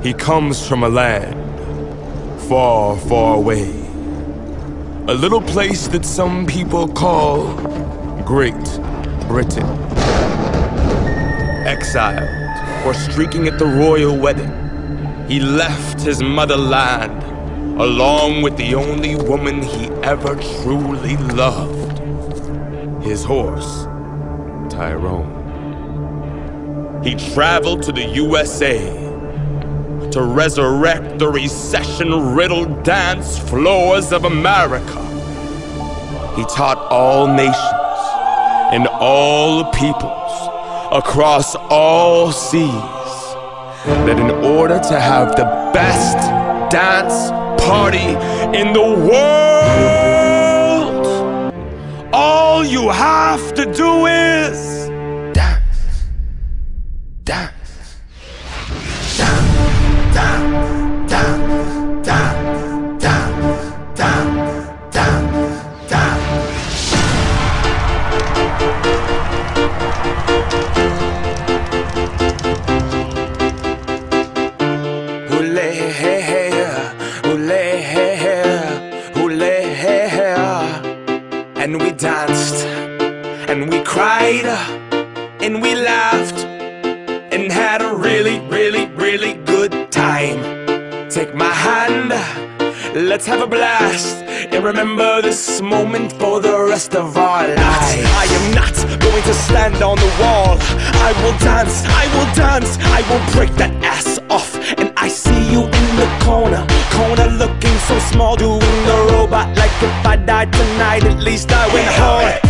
He comes from a land far, far away. A little place that some people call Great Britain. Exiled or streaking at the royal wedding, he left his motherland along with the only woman he ever truly loved, his horse, Tyrone. He traveled to the USA to resurrect the recession-riddled dance floors of America. He taught all nations and all peoples across all seas that in order to have the best dance party in the world, all you have to do is dance, dance. And we danced, and we cried, and we laughed, and had a really, really, really good time. Take my hand, let's have a blast, and remember this moment for the rest of our lives. I am not going to stand on the wall. I will dance, I will dance, I will break that ass off. And I see you in the corner looking so small, doing the robot like if I died tonight, at least I went hard.